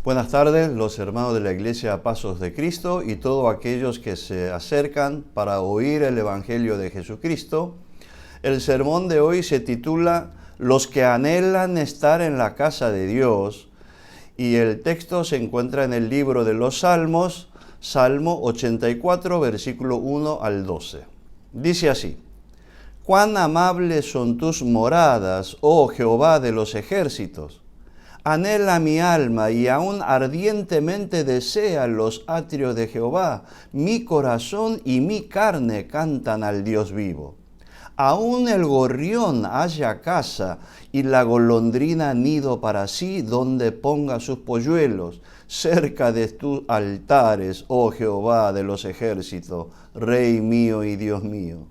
Buenas tardes, los hermanos de la Iglesia Pasos de Cristo y todos aquellos que se acercan para oír el Evangelio de Jesucristo. El sermón de hoy se titula Los que anhelan estar en la casa de Dios, y el texto se encuentra en el libro de los Salmos, Salmo 84, versículo 1 al 12. Dice así: Cuán amables son tus moradas, oh Jehová de los ejércitos. Anhela mi alma y aún ardientemente desea los atrios de Jehová. Mi corazón y mi carne cantan al Dios vivo. Aún el gorrión halla casa y la golondrina nido para sí donde ponga sus polluelos, cerca de tus altares, oh Jehová de los ejércitos, Rey mío y Dios mío.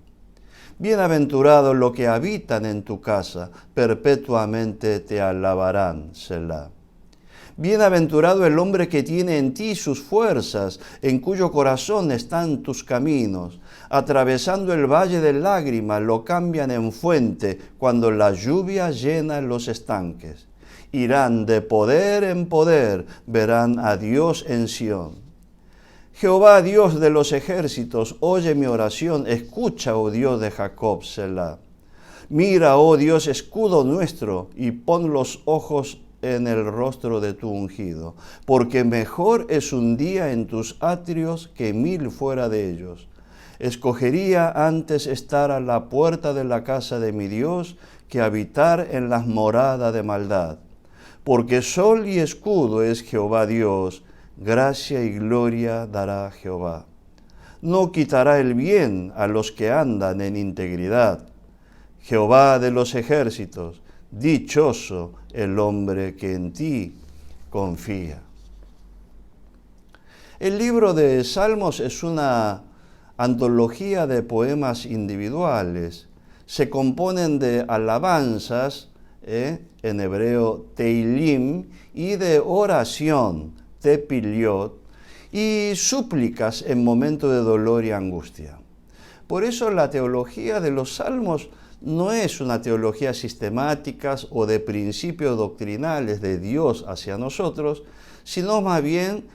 Bienaventurados los que habitan en tu casa, perpetuamente te alabarán, Selah. Bienaventurado el hombre que tiene en ti sus fuerzas, en cuyo corazón están tus caminos. Atravesando el valle de lágrimas, lo cambian en fuente, cuando la lluvia llena los estanques. Irán de poder en poder, verán a Dios en Sión. Jehová, Dios de los ejércitos, oye mi oración, escucha, oh Dios de Jacob, Selah. Mira, oh Dios, escudo nuestro, y pon los ojos en el rostro de tu ungido, porque mejor es un día en tus atrios que 1000 fuera de ellos. Escogería antes estar a la puerta de la casa de mi Dios que habitar en las moradas de maldad. Porque sol y escudo es Jehová Dios, gracia y gloria dará Jehová. No quitará el bien a los que andan en integridad. Jehová de los ejércitos, dichoso el hombre que en ti confía. El libro de Salmos es una antología de poemas individuales. Se componen de alabanzas, en hebreo teilim, y de oración, tepiliot, y súplicas en momentos de dolor y angustia. Por eso la teología de los salmos no es una teología sistemática o de principios doctrinales de Dios hacia nosotros, sino más bien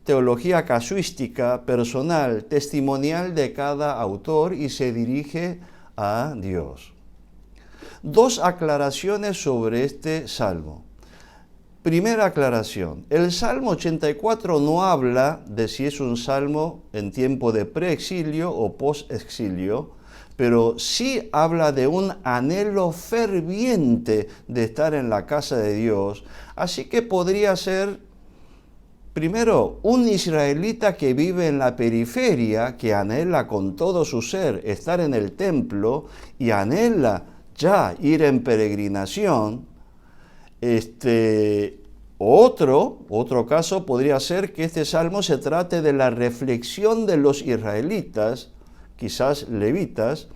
teología casuística, personal, testimonial de cada autor, y se dirige a Dios. Dos aclaraciones sobre este salmo. Primera aclaración: el Salmo 84 no habla de si es un salmo en tiempo de preexilio o postexilio, pero sí habla de un anhelo ferviente de estar en la casa de Dios. Así que podría ser, primero, un israelita que vive en la periferia, que anhela con todo su ser estar en el templo y anhela ya ir en peregrinación. Otro caso podría ser que este salmo se trate de la reflexión de los israelitas, quizás levitas,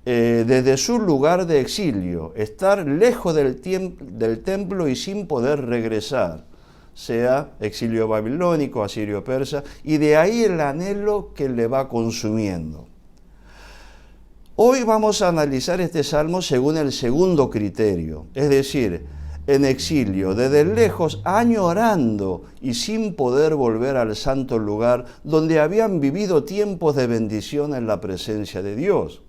desde su lugar de exilio, estar lejos del templo y sin poder regresar, sea exilio babilónico, asirio persa, y de ahí el anhelo que le va consumiendo. Hoy vamos a analizar este salmo según el segundo criterio, es decir, en exilio, desde lejos, añorando y sin poder volver al santo lugar donde habían vivido tiempos de bendición en la presencia de Dios.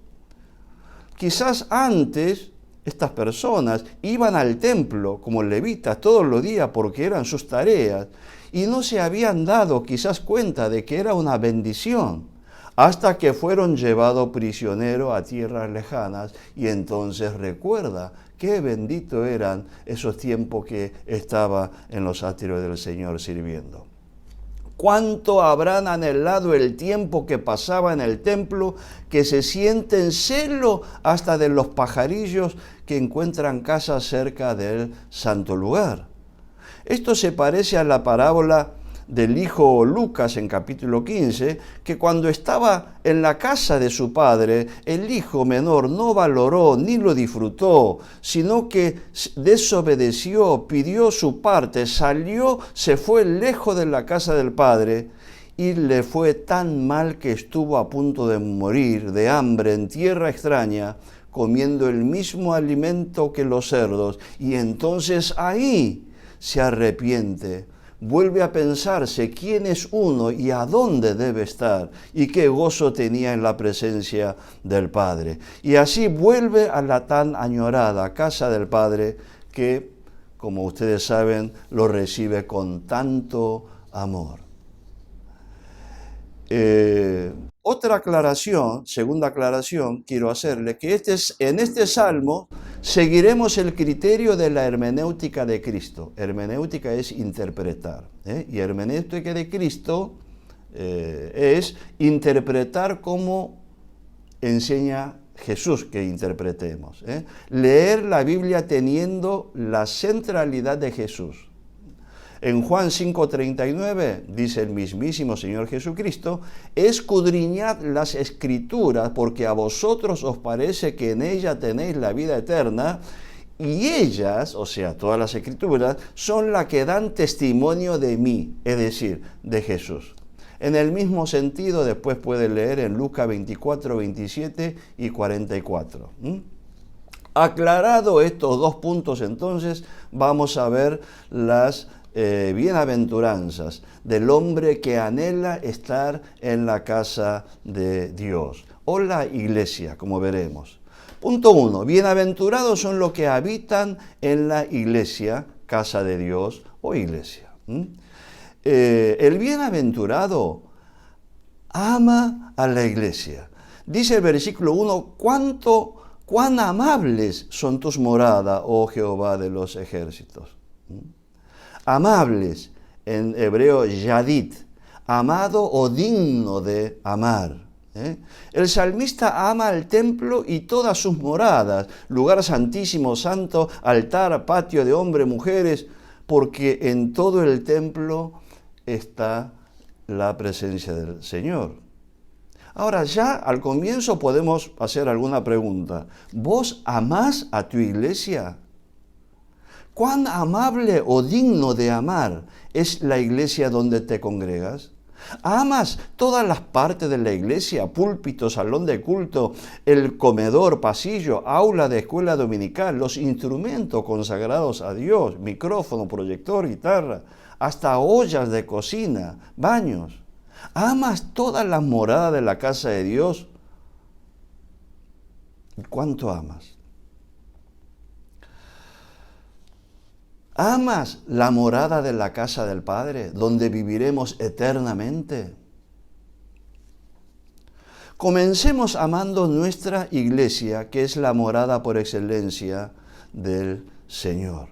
Quizás antes estas personas iban al templo como levitas todos los días porque eran sus tareas y no se habían dado quizás cuenta de que era una bendición, hasta que fueron llevados prisioneros a tierras lejanas, y entonces recuerda qué bendito eran esos tiempos que estaba en los atrios del Señor sirviendo. ¿Cuánto habrán anhelado el tiempo que pasaba en el templo, que se sienten celo hasta de los pajarillos que encuentran casa cerca del santo lugar? Esto se parece a la parábola del hijo Lucas en capítulo 15, que cuando estaba en la casa de su padre, el hijo menor no valoró ni lo disfrutó, sino que desobedeció, pidió su parte, salió, se fue lejos de la casa del padre, y le fue tan mal que estuvo a punto de morir de hambre en tierra extraña, comiendo el mismo alimento que los cerdos, y entonces ahí se arrepiente, vuelve a pensarse quién es uno y a dónde debe estar y qué gozo tenía en la presencia del Padre. Y así vuelve a la tan añorada casa del Padre que, como ustedes saben, lo recibe con tanto amor. Otra aclaración, segunda aclaración, quiero hacerle que en este salmo seguiremos el criterio de la hermenéutica de Cristo. Hermenéutica es interpretar, y hermenéutica de Cristo es interpretar como enseña Jesús que interpretemos. Leer la Biblia teniendo la centralidad de Jesús. En Juan 5:39 dice el mismísimo Señor Jesucristo: escudriñad las Escrituras, porque a vosotros os parece que en ellas tenéis la vida eterna, y ellas, o sea, todas las Escrituras, son las que dan testimonio de mí, es decir, de Jesús. En el mismo sentido, después puede leer en Lucas 24, 27 y 44. Aclarado estos dos puntos, entonces, vamos a ver las bienaventuranzas del hombre que anhela estar en la casa de Dios, o la iglesia, como veremos. Punto 1. Bienaventurados son los que habitan en la iglesia, casa de Dios o iglesia. El bienaventurado ama a la iglesia. Dice el versículo 1, cuán amables son tus moradas, oh Jehová de los ejércitos. Amables, en hebreo yadit, amado o digno de amar. El salmista ama el templo y todas sus moradas, lugar santísimo, santo, altar, patio de hombres, mujeres, porque en todo el templo está la presencia del Señor. Ahora, ya al comienzo podemos hacer alguna pregunta. ¿Vos amás a tu iglesia? ¿Cuán amable o digno de amar es la iglesia donde te congregas? ¿Amas todas las partes de la iglesia? Púlpito, salón de culto, el comedor, pasillo, aula de escuela dominical, los instrumentos consagrados a Dios, micrófono, proyector, guitarra, hasta ollas de cocina, baños. ¿Amas todas las moradas de la casa de Dios? ¿Cuánto amas? ¿Amas la morada de la casa del Padre, donde viviremos eternamente? Comencemos amando nuestra iglesia, que es la morada por excelencia del Señor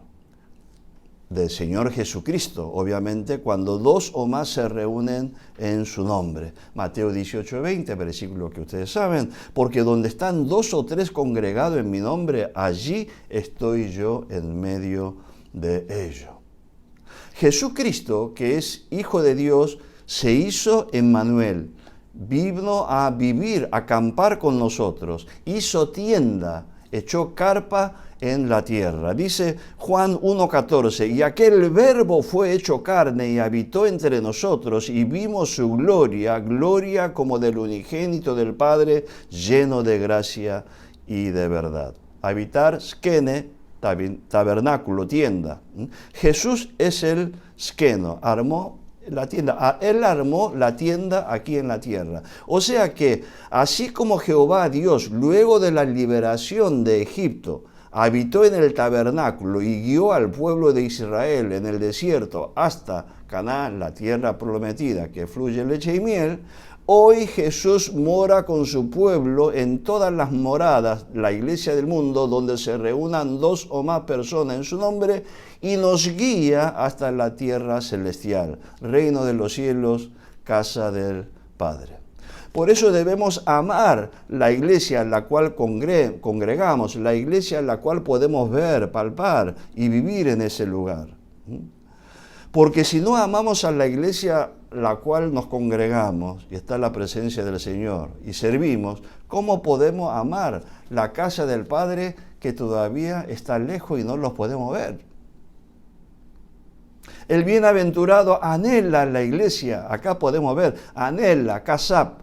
Jesucristo, obviamente, cuando dos o más se reúnen en su nombre. Mateo 18:20, versículo que ustedes saben, porque donde están dos o tres congregados en mi nombre, allí estoy yo en medio de ello. Jesucristo, que es Hijo de Dios, se hizo Emmanuel, vino a vivir, a acampar con nosotros, hizo tienda, echó carpa en la tierra. Dice Juan 1:14, y aquel verbo fue hecho carne y habitó entre nosotros y vimos su gloria, gloria como del unigénito del Padre, lleno de gracia y de verdad. Habitar, skene, tabernáculo, tienda. Jesús es el skeno, armó la tienda. Él armó la tienda aquí en la tierra. O sea que, así como Jehová Dios, luego de la liberación de Egipto, habitó en el tabernáculo y guió al pueblo de Israel en el desierto hasta Canaán, la tierra prometida que fluye leche y miel, hoy Jesús mora con su pueblo en todas las moradas, la iglesia del mundo, donde se reúnan dos o más personas en su nombre, y nos guía hasta la tierra celestial, reino de los cielos, casa del Padre. Por eso debemos amar la iglesia en la cual congregamos, la iglesia en la cual podemos ver, palpar y vivir en ese lugar. Porque si no amamos a la iglesia la cual nos congregamos y está la presencia del Señor y servimos, ¿cómo podemos amar la casa del Padre que todavía está lejos y no los podemos ver? El bienaventurado anhela la iglesia, acá podemos ver, anhela, kasab,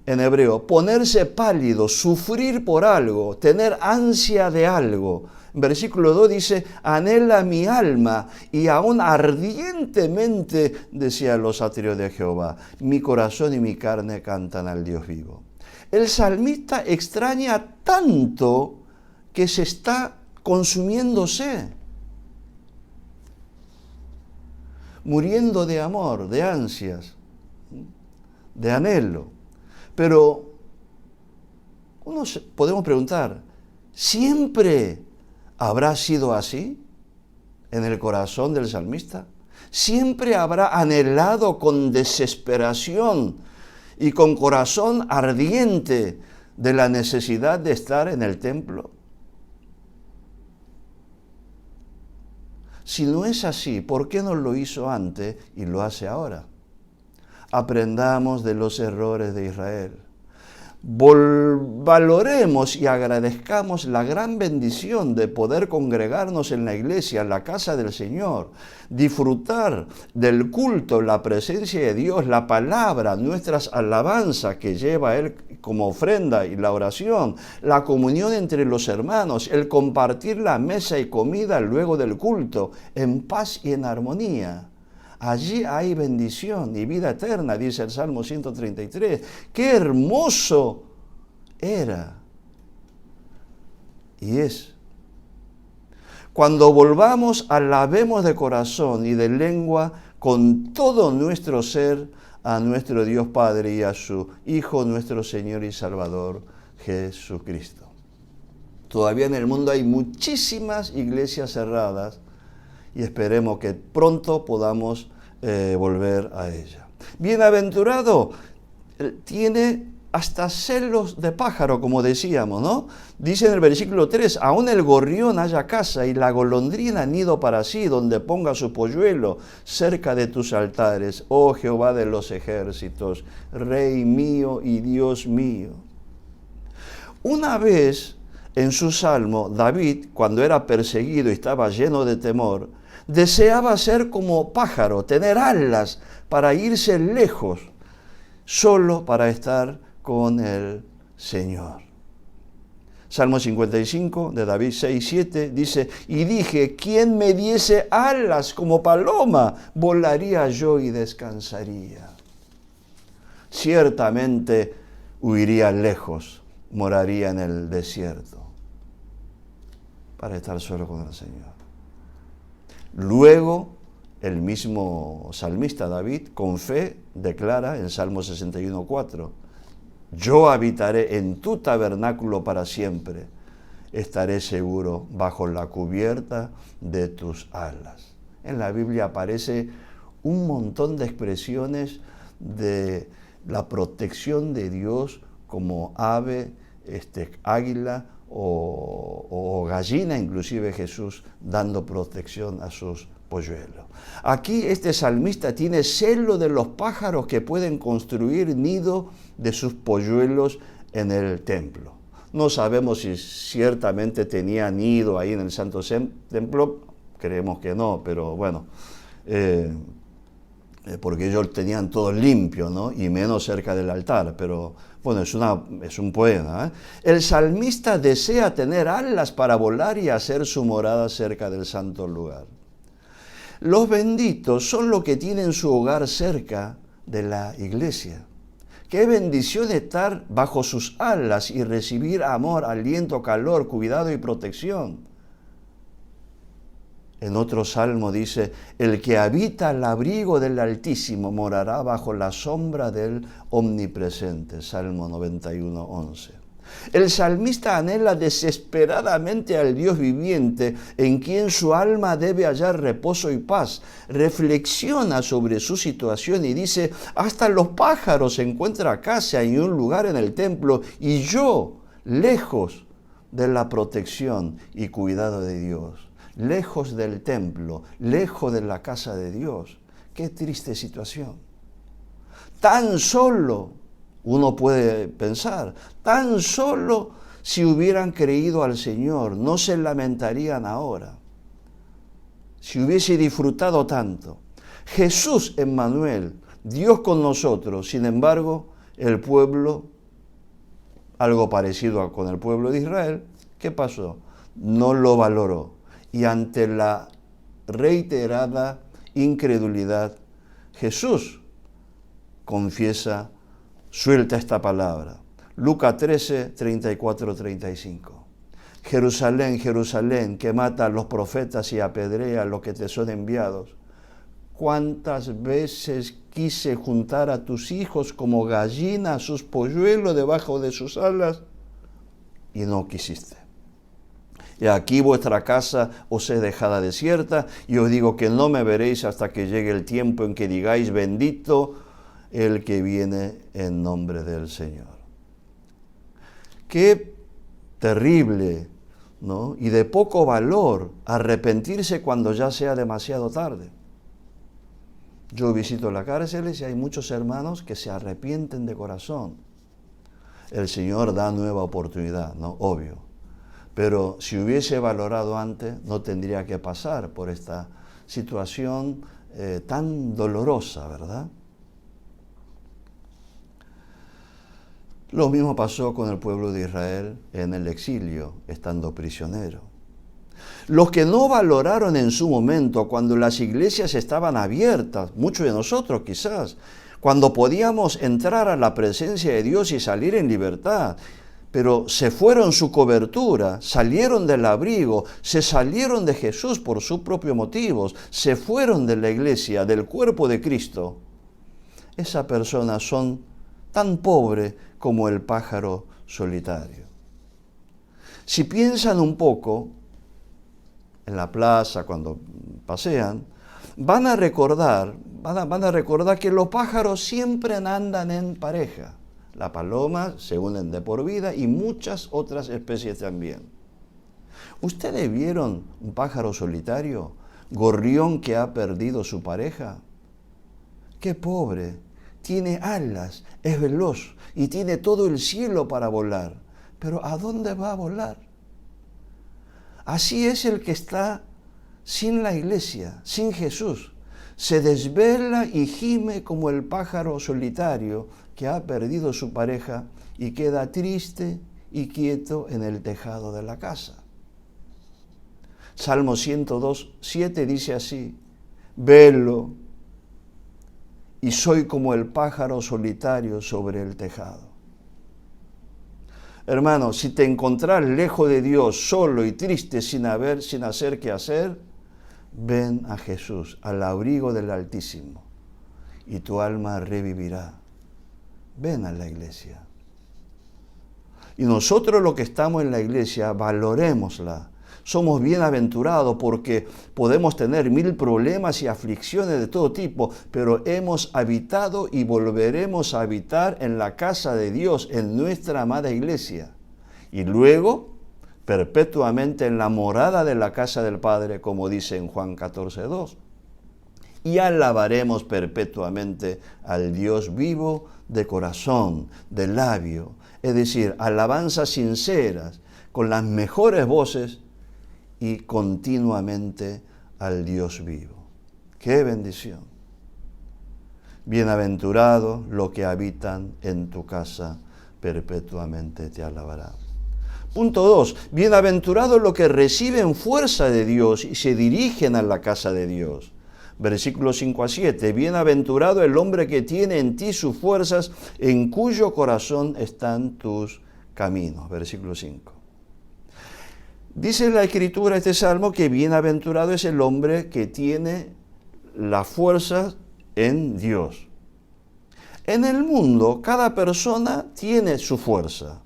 en hebreo, ponerse pálido, sufrir por algo, tener ansia de algo. Versículo 2 dice, anhela mi alma y aún ardientemente decía los atrios de Jehová, mi corazón y mi carne cantan al Dios vivo. El salmista extraña tanto que se está consumiéndose, muriendo de amor, de ansias, de anhelo. Pero podemos preguntar, ¿siempre habrá sido así en el corazón del salmista? ¿Siempre habrá anhelado con desesperación y con corazón ardiente de la necesidad de estar en el templo? Si no es así, ¿por qué no lo hizo antes y lo hace ahora? Aprendamos de los errores de Israel. Valoremos y agradezcamos la gran bendición de poder congregarnos en la iglesia, en la casa del Señor, disfrutar del culto, la presencia de Dios, la palabra, nuestras alabanzas que lleva Él como ofrenda y la oración, la comunión entre los hermanos, el compartir la mesa y comida luego del culto, en paz y en armonía. Allí hay bendición y vida eterna, dice el Salmo 133. ¡Qué hermoso era! Y es. Cuando volvamos, alabemos de corazón y de lengua con todo nuestro ser a nuestro Dios Padre y a su Hijo, nuestro Señor y Salvador, Jesucristo. Todavía en el mundo hay muchísimas iglesias cerradas, y esperemos que pronto podamos volver a ella. Bienaventurado, tiene hasta celos de pájaro, como decíamos, ¿no? Dice en el versículo 3, aún el gorrión haya casa y la golondrina nido para sí, donde ponga su polluelo cerca de tus altares, oh Jehová de los ejércitos, Rey mío y Dios mío. Una vez en su salmo, David, cuando era perseguido y estaba lleno de temor, deseaba ser como pájaro, tener alas para irse lejos, solo para estar con el Señor. Salmo 55 de David 6:7 dice, y dije, ¿quién me diese alas como paloma? Volaría yo y descansaría. Ciertamente huiría lejos, moraría en el desierto, para estar solo con el Señor. Luego, el mismo salmista David, con fe, declara en Salmo 61:4, yo habitaré en tu tabernáculo para siempre, estaré seguro bajo la cubierta de tus alas. En la Biblia aparece un montón de expresiones de la protección de Dios como ave, águila o gallina, inclusive Jesús dando protección a sus polluelos. Aquí este salmista tiene celo de los pájaros que pueden construir nido de sus polluelos en el templo. No sabemos si ciertamente tenía nido ahí en el Santo Templo, creemos que no, pero bueno, porque ellos tenían todo limpio, ¿no? Y menos cerca del altar, pero bueno, es un poema, ¿eh? El salmista desea tener alas para volar y hacer su morada cerca del santo lugar. Los benditos son los que tienen su hogar cerca de la iglesia. Qué bendición estar bajo sus alas y recibir amor, aliento, calor, cuidado y protección. En otro salmo dice, el que habita al abrigo del Altísimo morará bajo la sombra del Omnipresente. Salmo 91:11. El salmista anhela desesperadamente al Dios viviente, en quien su alma debe hallar reposo y paz. Reflexiona sobre su situación y dice, hasta los pájaros encuentran casa y un lugar en el templo, y yo, lejos de la protección y cuidado de Dios. Lejos del templo, lejos de la casa de Dios. Qué triste situación. Tan solo, uno puede pensar, tan solo si hubieran creído al Señor, no se lamentarían ahora. Si hubiese disfrutado tanto. Jesús, Emmanuel, Dios con nosotros, sin embargo, el pueblo algo parecido con el pueblo de Israel. ¿Qué pasó? No lo valoró. Y ante la reiterada incredulidad, Jesús confiesa, suelta esta palabra. Lucas 13, 34, 35. Jerusalén, Jerusalén, que mata a los profetas y apedrea a los que te son enviados. ¿Cuántas veces quise juntar a tus hijos como gallina a sus polluelos debajo de sus alas? Y no quisiste. Y aquí vuestra casa os es dejada desierta, y os digo que no me veréis hasta que llegue el tiempo en que digáis, bendito el que viene en nombre del Señor. Qué terrible, ¿no? Y de poco valor arrepentirse cuando ya sea demasiado tarde. Yo visito las cárceles y hay muchos hermanos que se arrepienten de corazón. El Señor da nueva oportunidad, ¿no? Obvio. Pero si hubiese valorado antes, no tendría que pasar por esta situación tan dolorosa, ¿verdad? Lo mismo pasó con el pueblo de Israel en el exilio, estando prisionero. Los que no valoraron en su momento, cuando las iglesias estaban abiertas, muchos de nosotros quizás, cuando podíamos entrar a la presencia de Dios y salir en libertad, pero se fueron su cobertura, salieron del abrigo, se salieron de Jesús por sus propios motivos, se fueron de la iglesia, del cuerpo de Cristo. Esas personas son tan pobres como el pájaro solitario. Si piensan un poco en la plaza cuando pasean, van a recordar que los pájaros siempre andan en pareja. Las palomas se unen de por vida y muchas otras especies también. ¿Ustedes vieron un pájaro solitario? ¿Gorrión que ha perdido su pareja? ¡Qué pobre! Tiene alas, es veloz y tiene todo el cielo para volar. Pero ¿a dónde va a volar? Así es el que está sin la iglesia, sin Jesús. Se desvela y gime como el pájaro solitario que ha perdido su pareja y queda triste y quieto en el tejado de la casa. Salmo 102, 7 dice así: velo, y soy como el pájaro solitario sobre el tejado. Hermano, si te encontrás lejos de Dios, solo y triste, sin hacer qué hacer, ven a Jesús, al abrigo del Altísimo, y tu alma revivirá. Ven a la iglesia. Y nosotros los que estamos en la iglesia, valorémosla. Somos bienaventurados porque podemos tener 1000 problemas y aflicciones de todo tipo, pero hemos habitado y volveremos a habitar en la casa de Dios, en nuestra amada iglesia. Y luego, perpetuamente en la morada de la casa del Padre, como dice en Juan 14:2. Y alabaremos perpetuamente al Dios vivo de corazón, de labio, es decir, alabanzas sinceras, con las mejores voces y continuamente al Dios vivo. ¡Qué bendición! Bienaventurados los que habitan en tu casa, perpetuamente te alabarán. Punto 2. Bienaventurados los que reciben fuerza de Dios y se dirigen a la casa de Dios. Versículos 5 a 7. Bienaventurado el hombre que tiene en ti sus fuerzas, en cuyo corazón están tus caminos. Versículo 5. Dice la Escritura, este salmo, que bienaventurado es el hombre que tiene la fuerza en Dios. En el mundo, cada persona tiene su fuerza,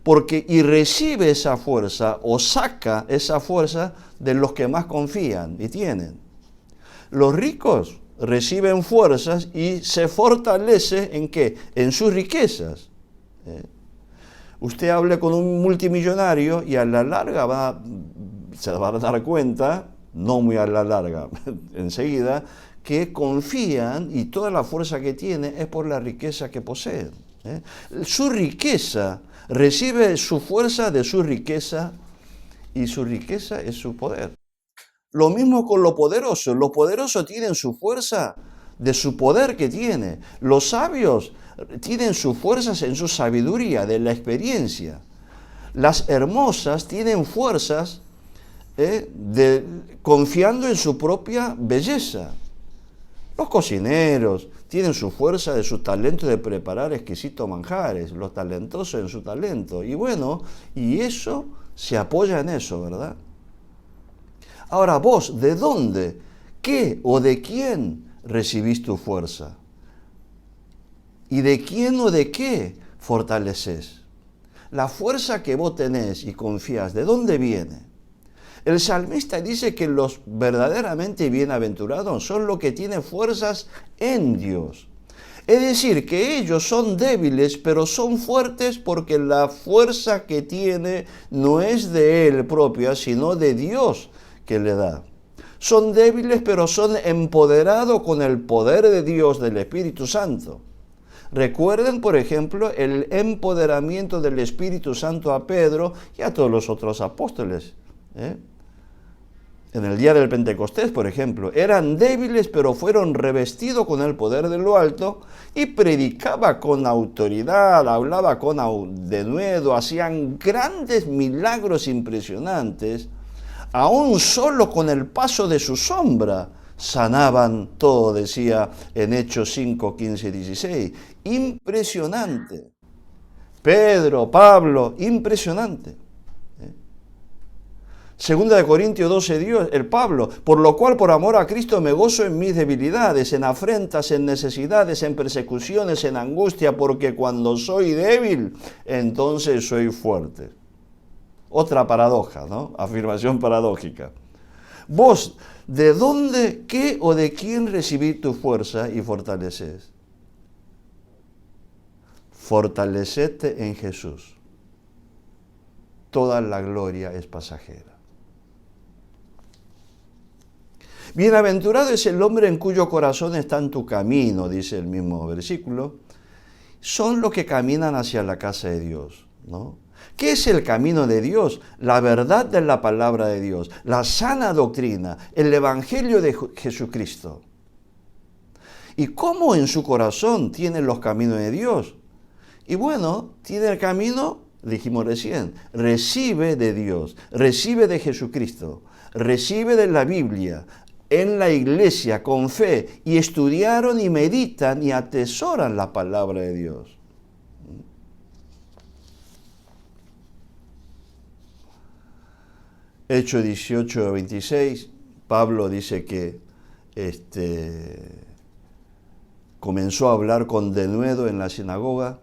porque y recibe esa fuerza o saca esa fuerza de los que más confían y tienen. Los ricos reciben fuerzas y se fortalece ¿en qué? En sus riquezas. Usted hable con un multimillonario y a la larga se va a dar cuenta, no muy a la larga, enseguida, que confían y toda la fuerza que tiene es por la riqueza que poseen. Su riqueza, recibe su fuerza de su riqueza y su riqueza es su poder. Lo mismo con los poderosos tienen su fuerza de su poder que tiene. Los sabios tienen sus fuerzas en su sabiduría, de la experiencia. Las hermosas tienen fuerzas confiando en su propia belleza. Los cocineros tienen su fuerza de su talento de preparar exquisitos manjares, los talentosos en su talento. Y bueno, y eso se apoya en eso, ¿verdad? Ahora vos, ¿de dónde, qué o de quién recibís tu fuerza? ¿Y de quién o de qué fortaleces? La fuerza que vos tenés y confías, ¿de dónde viene? El salmista dice que los verdaderamente bienaventurados son los que tienen fuerzas en Dios. Es decir, que ellos son débiles, pero son fuertes porque la fuerza que tiene no es de él propia, sino de Dios que le da. Son débiles, pero son empoderados con el poder de Dios, del Espíritu Santo. Recuerden, por ejemplo, el empoderamiento del Espíritu Santo a Pedro y a todos los otros apóstoles. En el día del Pentecostés, por ejemplo, eran débiles, pero fueron revestidos con el poder de lo alto y predicaba con autoridad, hablaba con denuedo, hacían grandes milagros impresionantes, aún solo con el paso de su sombra. Sanaban todo, decía en Hechos 5, 15, 16. Impresionante. Pedro, Pablo, impresionante. Segunda de Corintios 12, el Pablo, por lo cual por amor a Cristo me gozo en mis debilidades, en afrentas, en necesidades, en persecuciones, en angustia, porque cuando soy débil, entonces soy fuerte. Otra paradoja, ¿no? Afirmación paradójica. Vos, ¿de dónde, qué o de quién recibís tu fuerza y fortaleces? Fortalecete en Jesús. Toda la gloria es pasajera. Bienaventurado es el hombre en cuyo corazón está en tu camino, dice el mismo versículo. Son los que caminan hacia la casa de Dios, ¿no? ¿Qué es el camino de Dios? La verdad de la palabra de Dios, la sana doctrina, el evangelio de Jesucristo. ¿Y cómo en su corazón tiene los caminos de Dios? Y bueno, tiene el camino, dijimos recién, recibe de Dios, recibe de Jesucristo, recibe de la Biblia, en la iglesia con fe, y estudiaron y meditan y atesoran la palabra de Dios. Hechos 18, 26, Pablo dice que comenzó a hablar con denuedo en la sinagoga,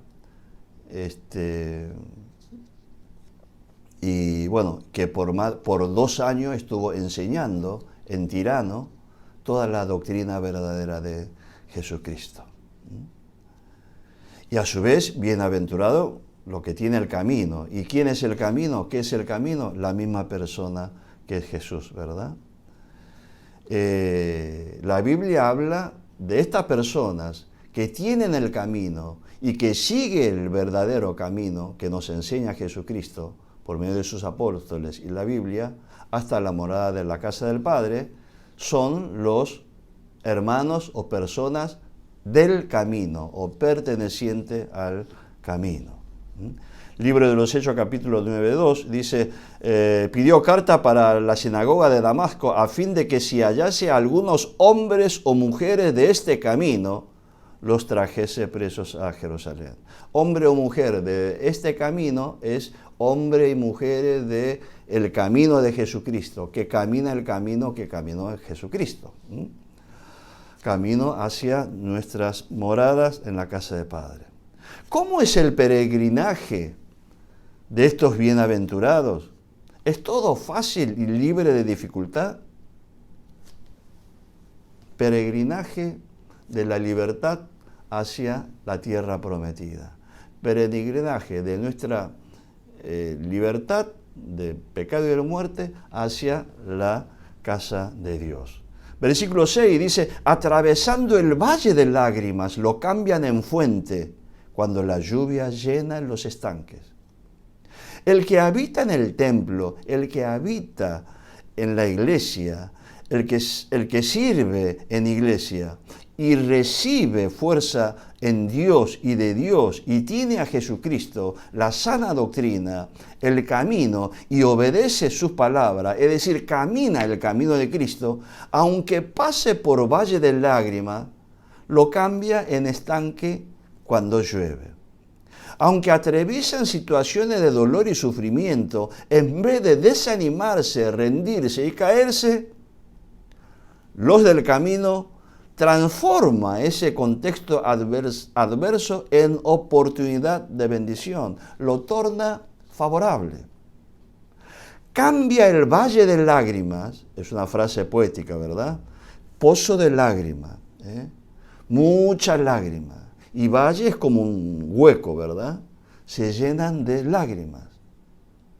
y bueno, que por 2 años estuvo enseñando en Tirano toda la doctrina verdadera de Jesucristo. Y a su vez, bienaventurado lo que tiene el camino. ¿Y quién es el camino? ¿Qué es el camino? La misma persona que es Jesús, ¿verdad? La Biblia habla de estas personas que tienen el camino y que siguen el verdadero camino que nos enseña Jesucristo por medio de sus apóstoles y la Biblia, hasta la morada de la casa del Padre, son los hermanos o personas del camino o pertenecientes al camino. Libro de los Hechos, capítulo 9:2, dice, pidió carta para la sinagoga de Damasco a fin de que si hallase a algunos hombres o mujeres de este camino, los trajese presos a Jerusalén. Hombre o mujer de este camino es hombre y mujeres de el camino de Jesucristo, que camina el camino que caminó Jesucristo. Camino hacia nuestras moradas en la casa del Padre. ¿Cómo es el peregrinaje de estos bienaventurados? ¿Es todo fácil y libre de dificultad? Peregrinaje de la libertad hacia la tierra prometida. Peregrinaje de nuestra libertad de pecado y de muerte hacia la casa de Dios. Versículo 6 dice, atravesando el valle de lágrimas, lo cambian en fuente cuando la lluvia llena los estanques. El que habita en el templo, el que habita en la iglesia, el que sirve en iglesia y recibe fuerza en Dios y de Dios y tiene a Jesucristo, la sana doctrina, el camino y obedece sus palabras, es decir, camina el camino de Cristo, aunque pase por valle de lágrimas, lo cambia en estanque cuando llueve. Aunque atraviesan situaciones de dolor y sufrimiento, en vez de desanimarse, rendirse y caerse, los del camino transforma ese contexto adverso en oportunidad de bendición, lo torna favorable. Cambia el valle de lágrimas, es una frase poética, ¿verdad? Pozo de lágrimas, muchas lágrimas. Y valle es como un hueco, ¿verdad? Se llenan de lágrimas.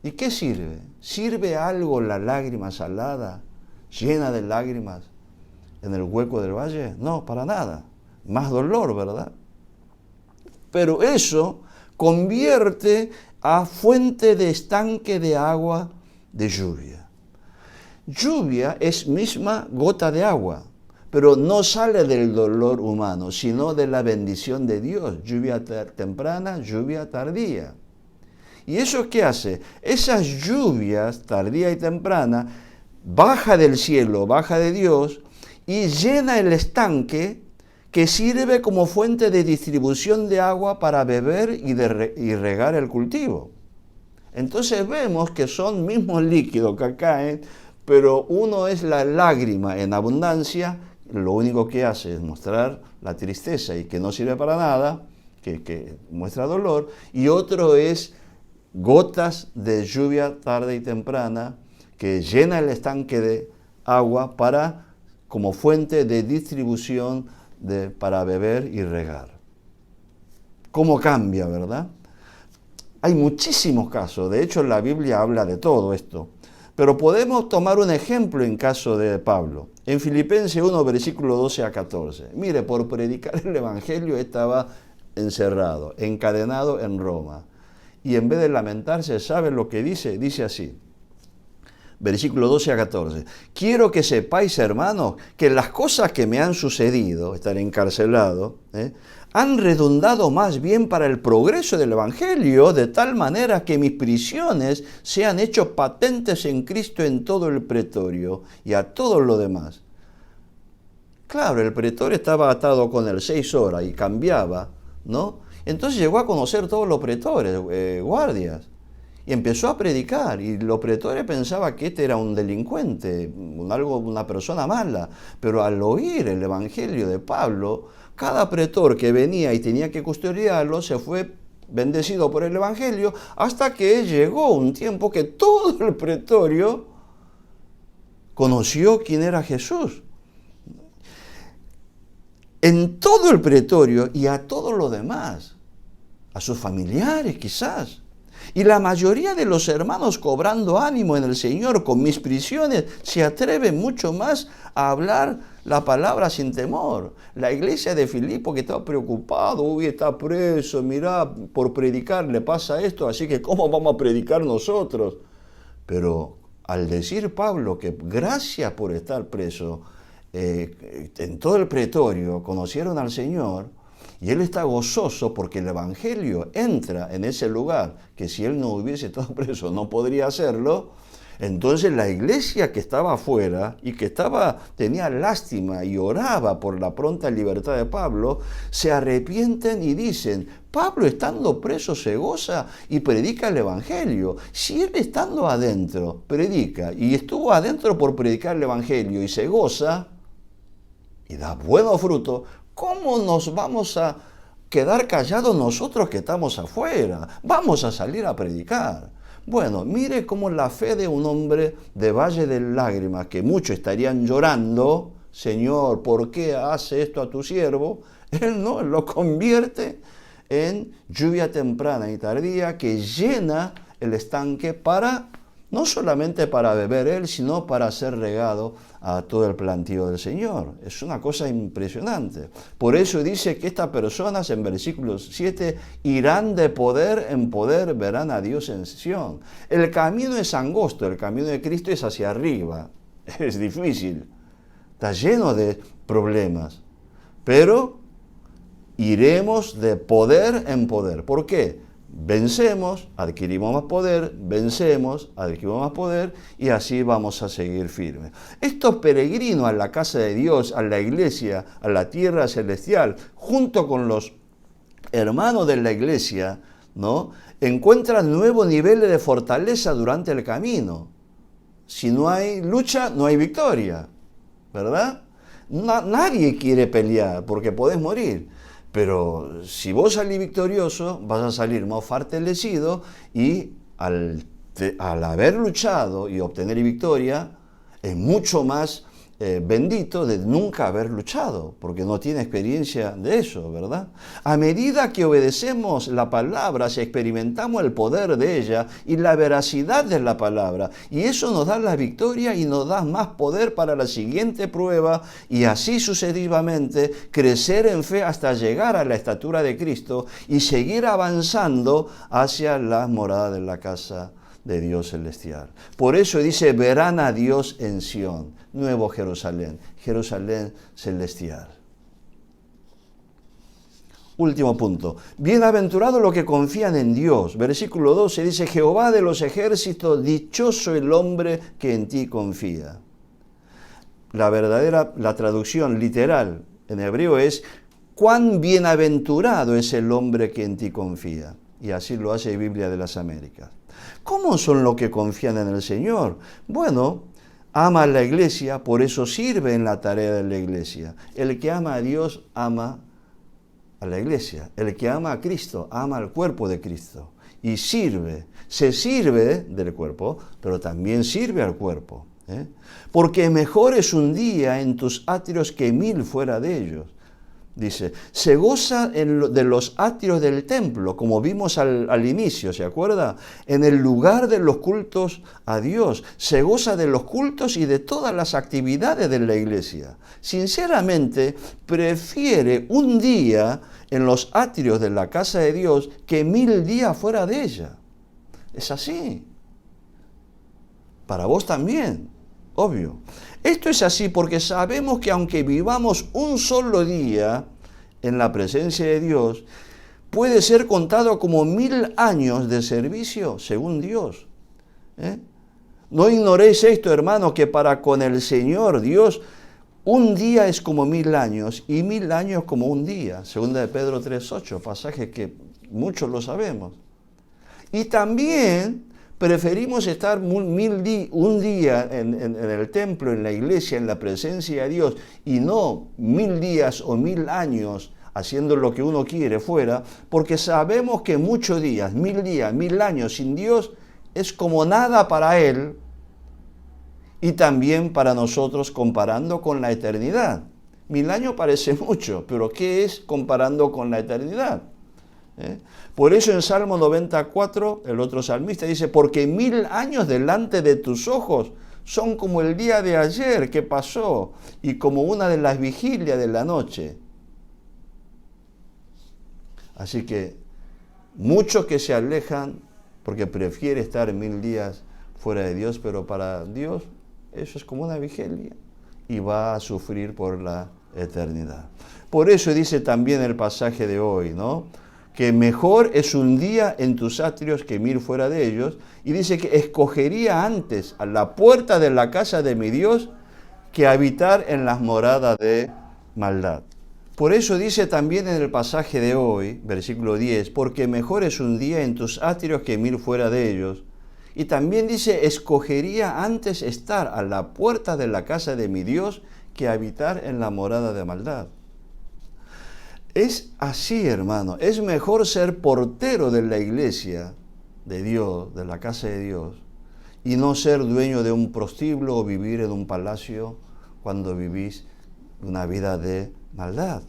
¿Y qué sirve? ¿Sirve algo la lágrima salada, llena de lágrimas, en el hueco del valle? No, para nada. Más dolor, ¿verdad? Pero eso convierte a fuente de estanque de agua de lluvia. Lluvia es misma gota de agua, pero no sale del dolor humano, sino de la bendición de Dios. Lluvia temprana, lluvia tardía. ¿Y eso qué hace? Esas lluvias tardía y temprana baja del cielo, baja de Dios y llena el estanque que sirve como fuente de distribución de agua para beber y regar el cultivo. Entonces vemos que son mismos líquidos que caen, pero uno es la lágrima en abundancia, lo único que hace es mostrar la tristeza y que no sirve para nada, que muestra dolor, y otro es gotas de lluvia tarde y temprana que llena el estanque de agua como fuente de distribución para beber y regar. ¿Cómo cambia, verdad? Hay muchísimos casos, de hecho la Biblia habla de todo esto, pero podemos tomar un ejemplo en caso de Pablo. En Filipenses 1, versículo 12 a 14. Mire, por predicar el Evangelio estaba encerrado, encadenado en Roma. Y en vez de lamentarse, ¿saben lo que dice? Dice así, versículo 12 a 14. Quiero que sepáis, hermanos, que las cosas que me han sucedido, estar encarcelado, han redundado más bien para el progreso del Evangelio, de tal manera que mis prisiones se han hecho patentes en Cristo en todo el pretorio y a todo lo demás. Claro, el pretorio estaba atado con él 6 horas y cambiaba, ¿no? Entonces llegó a conocer todos los pretores, guardias, y empezó a predicar. Y los pretores pensaban que este era un delincuente, una persona mala. Pero al oír el Evangelio de Pablo, cada pretor que venía y tenía que custodiarlo se fue bendecido por el Evangelio, hasta que llegó un tiempo que todo el pretorio conoció quién era Jesús. En todo el pretorio y a todos los demás, a sus familiares quizás. Y la mayoría de los hermanos, cobrando ánimo en el Señor con mis prisiones, se atreven mucho más a hablar la palabra sin temor. La iglesia de Filipo, que estaba preocupado, uy, está preso, mirá, por predicar le pasa esto, así que ¿cómo vamos a predicar nosotros? Pero al decir Pablo que gracias por estar preso, en todo el pretorio conocieron al Señor, y él está gozoso porque el Evangelio entra en ese lugar, que si él no hubiese estado preso no podría hacerlo. Entonces la iglesia que estaba afuera y que tenía lástima y oraba por la pronta libertad de Pablo, se arrepienten y dicen, Pablo estando preso se goza y predica el Evangelio. Si él estando adentro predica y estuvo adentro por predicar el Evangelio y se goza y da buenos frutos, ¿cómo nos vamos a quedar callados nosotros que estamos afuera? Vamos a salir a predicar. Bueno, mire cómo la fe de un hombre de valle de lágrimas, que muchos estarían llorando, Señor, ¿por qué hace esto a tu siervo? Él no, lo convierte en lluvia temprana y tardía que llena el estanque no solamente para beber él, sino para ser regado a todo el plantío del Señor. Es una cosa impresionante. Por eso dice que estas personas, en versículo 7, irán de poder en poder, verán a Dios en Sión. El camino es angosto, el camino de Cristo es hacia arriba. Es difícil, está lleno de problemas. pero iremos de poder en poder. ¿Por qué? Vencemos, adquirimos más poder, vencemos, adquirimos más poder y así vamos a seguir firmes. Estos peregrinos a la casa de Dios, a la iglesia, a la tierra celestial, junto con los hermanos de la iglesia, ¿no?, encuentran nuevos niveles de fortaleza durante el camino. Si no hay lucha, no hay victoria, ¿verdad? Nadie quiere pelear porque podés morir. Pero si vos salís victorioso, vas a salir más fortalecido y al haber luchado y obtener victoria, es mucho más bendito de nunca haber luchado, porque no tiene experiencia de eso, ¿verdad? A medida que obedecemos la palabra, si experimentamos el poder de ella y la veracidad de la palabra, y eso nos da la victoria y nos da más poder para la siguiente prueba, y así sucesivamente crecer en fe hasta llegar a la estatura de Cristo y seguir avanzando hacia la morada de la casa de Dios celestial. Por eso dice, verán a Dios en Sión, Nuevo Jerusalén, Jerusalén celestial. Último punto. Bienaventurados los que confían en Dios. Versículo 12 dice, Jehová de los ejércitos, dichoso el hombre que en ti confía. La traducción literal en hebreo es, cuán bienaventurado es el hombre que en ti confía. Y así lo hace Biblia de las Américas. ¿Cómo son los que confían en el Señor? Bueno, ama a la iglesia, por eso sirve en la tarea de la iglesia. El que ama a Dios, ama a la iglesia. El que ama a Cristo, ama al cuerpo de Cristo. Y sirve, se sirve del cuerpo, pero también sirve al cuerpo. Porque mejor es un día en tus atrios que 1000 fuera de ellos. Dice, se goza de los atrios del templo, como vimos al inicio, ¿se acuerda? En el lugar de los cultos a Dios. Se goza de los cultos y de todas las actividades de la iglesia. Sinceramente, prefiere un día en los atrios de la casa de Dios que 1000 días fuera de ella. Es así. Para vos también, obvio. Esto es así porque sabemos que aunque vivamos un solo día en la presencia de Dios, puede ser contado como 1000 años de servicio según Dios. No ignoréis esto, hermanos, que para con el Señor Dios un día es como 1000 años y 1000 años como un día. Segunda de Pedro 3:8, pasaje que muchos lo sabemos. Y también preferimos estar un día en el templo, en la iglesia, en la presencia de Dios, y no 1000 días o 1000 años haciendo lo que uno quiere fuera, porque sabemos que muchos días, 1000 años sin Dios es como nada para Él y también para nosotros comparando con la eternidad. 1000 años parece mucho, pero ¿qué es comparando con la eternidad? Por eso en Salmo 94, el otro salmista dice, porque 1000 años delante de tus ojos son como el día de ayer que pasó y como una de las vigilias de la noche. Así que muchos que se alejan porque prefiere estar 1000 días fuera de Dios, pero para Dios eso es como una vigilia y va a sufrir por la eternidad. Por eso dice también el pasaje de hoy, ¿no?, que mejor es un día en tus atrios que 1000 fuera de ellos, y dice que escogería antes a la puerta de la casa de mi Dios que habitar en las moradas de maldad. Por eso dice también en el pasaje de hoy, versículo 10, porque mejor es un día en tus atrios que 1000 fuera de ellos, y también dice, escogería antes estar a la puerta de la casa de mi Dios que habitar en la morada de maldad. Es así, hermano, es mejor ser portero de la iglesia de Dios, de la casa de Dios, y no ser dueño de un prostíbulo o vivir en un palacio cuando vivís una vida de maldad.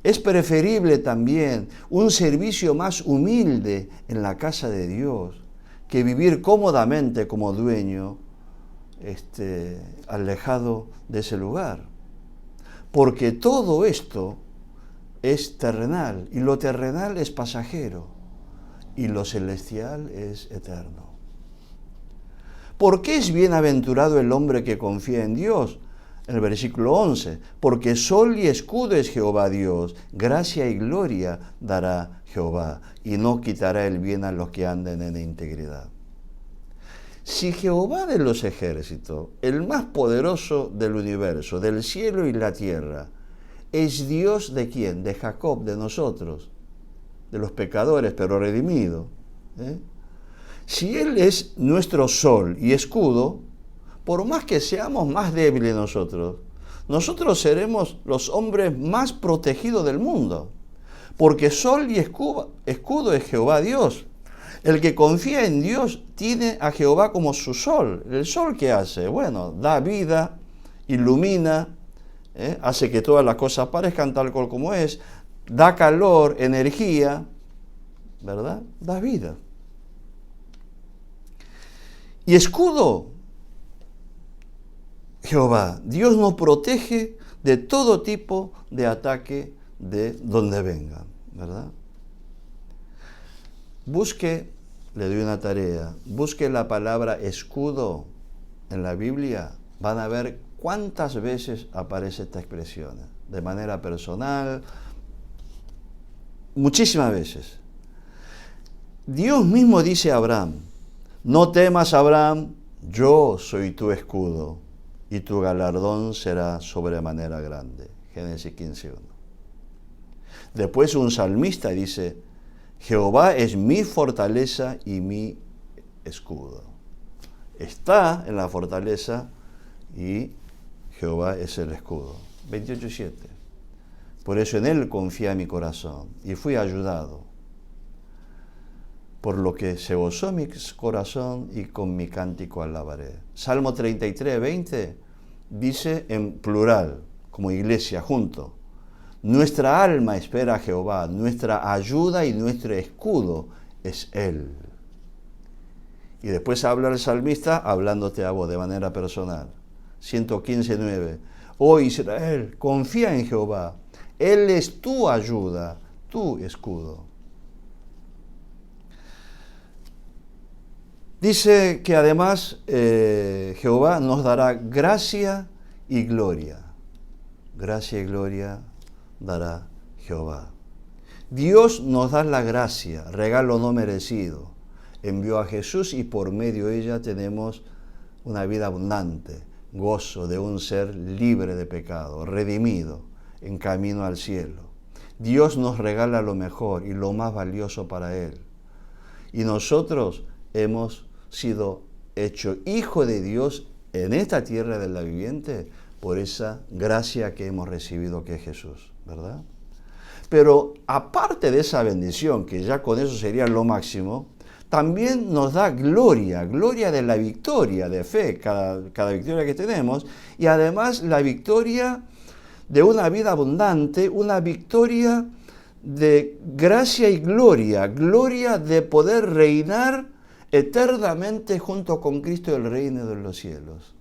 Es preferible también un servicio más humilde en la casa de Dios que vivir cómodamente como dueño, alejado de ese lugar. Porque todo esto es terrenal, y lo terrenal es pasajero, y lo celestial es eterno. ¿Por qué es bienaventurado el hombre que confía en Dios? En el versículo 11, porque sol y escudo es Jehová Dios, gracia y gloria dará Jehová, y no quitará el bien a los que anden en integridad. Si Jehová de los ejércitos, el más poderoso del universo, del cielo y la tierra, es Dios de quién? De Jacob, de nosotros, de los pecadores, pero redimidos. Si Él es nuestro sol y escudo, por más que seamos más débiles nosotros seremos los hombres más protegidos del mundo, porque sol y escudo es Jehová Dios. El que confía en Dios tiene a Jehová como su sol. ¿El sol qué hace? Bueno, da vida, ilumina, hace que todas las cosas parezcan tal cual como es, da calor, energía, ¿verdad? Da vida. Y escudo, Jehová, Dios nos protege de todo tipo de ataque de donde venga, ¿verdad? Busque, le doy una tarea, busque la palabra escudo en la Biblia, van a ver cuántas veces aparece esta expresión, de manera personal, muchísimas veces. Dios mismo dice a Abraham, no temas, Abraham, yo soy tu escudo, y tu galardón será sobremanera grande. Génesis 15:1. Después un salmista dice, Jehová es mi fortaleza y mi escudo. Está en la fortaleza y Jehová es el escudo. 28:7. Por eso en Él confía mi corazón y fui ayudado. Por lo que se gozó mi corazón y con mi cántico alabaré. Salmo 33:20 dice en plural, como iglesia, junto. Nuestra alma espera a Jehová, nuestra ayuda y nuestro escudo es Él. Y después habla el salmista hablándote a vos de manera personal. 115:9. Oh Israel, confía en Jehová, Él es tu ayuda, tu escudo. Dice que además Jehová nos dará gracia y gloria. Gracia y gloria dará Jehová. Dios nos da la gracia, regalo no merecido. Envió a Jesús y por medio de ella tenemos una vida abundante, gozo de un ser libre de pecado, redimido, en camino al cielo. Dios nos regala lo mejor y lo más valioso para Él. Y nosotros hemos sido hecho hijo de Dios en esta tierra de la viviente por esa gracia que hemos recibido que es Jesús, ¿verdad? Pero aparte de esa bendición, que ya con eso sería lo máximo, también nos da gloria, gloria de la victoria de fe, cada victoria que tenemos, y además la victoria de una vida abundante, una victoria de gracia y gloria, gloria de poder reinar eternamente junto con Cristo el reino de los cielos.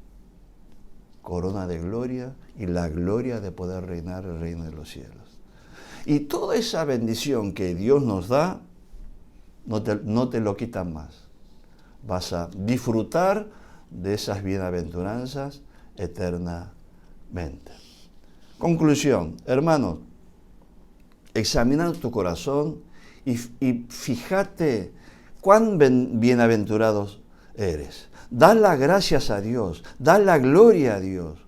Corona de gloria y la gloria de poder reinar el reino de los cielos. Y toda esa bendición que Dios nos da, no te lo quitan más. Vas a disfrutar de esas bienaventuranzas eternamente. Conclusión, hermanos, examina tu corazón y fíjate cuán bienaventurados eres. Da las gracias a Dios, da la gloria a Dios.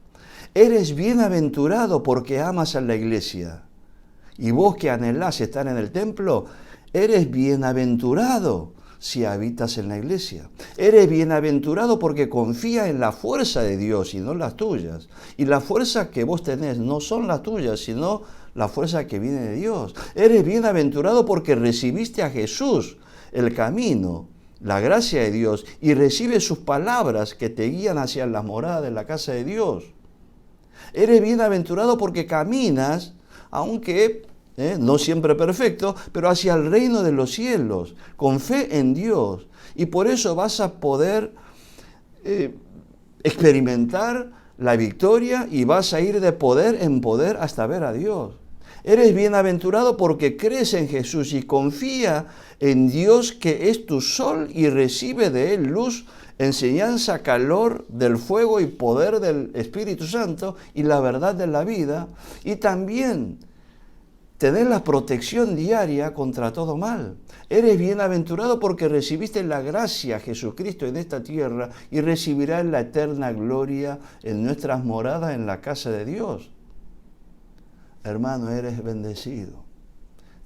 Eres bienaventurado porque amas a la iglesia. Y vos que anhelás estar en el templo, eres bienaventurado si habitas en la iglesia. Eres bienaventurado porque confías en la fuerza de Dios y no las tuyas. Y las fuerzas que vos tenés no son las tuyas, sino la fuerza que viene de Dios. Eres bienaventurado porque recibiste a Jesús, el camino, la gracia de Dios, y recibes sus palabras que te guían hacia la morada de la casa de Dios. Eres bienaventurado porque caminas, aunque no siempre perfecto, pero hacia el reino de los cielos, con fe en Dios. Y por eso vas a poder experimentar la victoria y vas a ir de poder en poder hasta ver a Dios. Eres bienaventurado porque crees en Jesús y confía en Dios que es tu sol y recibe de Él luz, enseñanza, calor del fuego y poder del Espíritu Santo y la verdad de la vida. Y también tener la protección diaria contra todo mal. Eres bienaventurado porque recibiste la gracia de Jesucristo en esta tierra y recibirás la eterna gloria en nuestras moradas en la casa de Dios. Hermano, eres bendecido.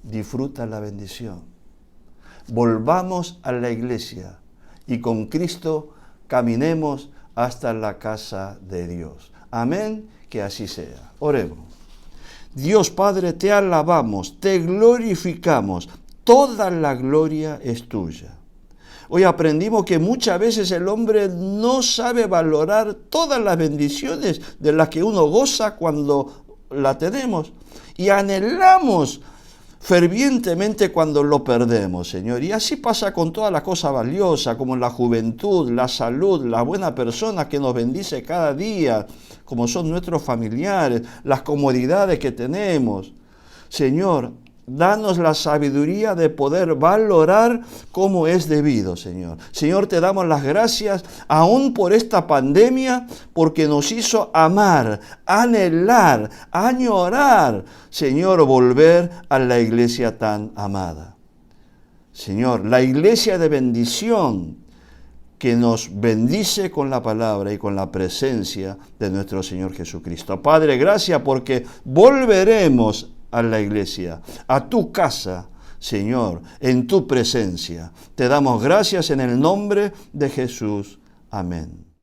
Disfruta la bendición. Volvamos a la iglesia y con Cristo caminemos hasta la casa de Dios. Amén, que así sea. Oremos. Dios Padre, te alabamos, te glorificamos, toda la gloria es tuya. Hoy aprendimos que muchas veces el hombre no sabe valorar todas las bendiciones de las que uno goza cuando la tenemos y anhelamos fervientemente cuando lo perdemos, Señor. Y así pasa con todas las cosas valiosas, como la juventud, la salud, la buena persona que nos bendice cada día, como son nuestros familiares, las comodidades que tenemos. Señor, danos la sabiduría de poder valorar como es debido, Señor. Señor, te damos las gracias aún por esta pandemia, porque nos hizo amar, anhelar, añorar, Señor, volver a la iglesia tan amada. Señor, la iglesia de bendición que nos bendice con la palabra y con la presencia de nuestro Señor Jesucristo. Padre, gracias porque volveremos a la iglesia, a tu casa, Señor, en tu presencia. Te damos gracias en el nombre de Jesús. Amén.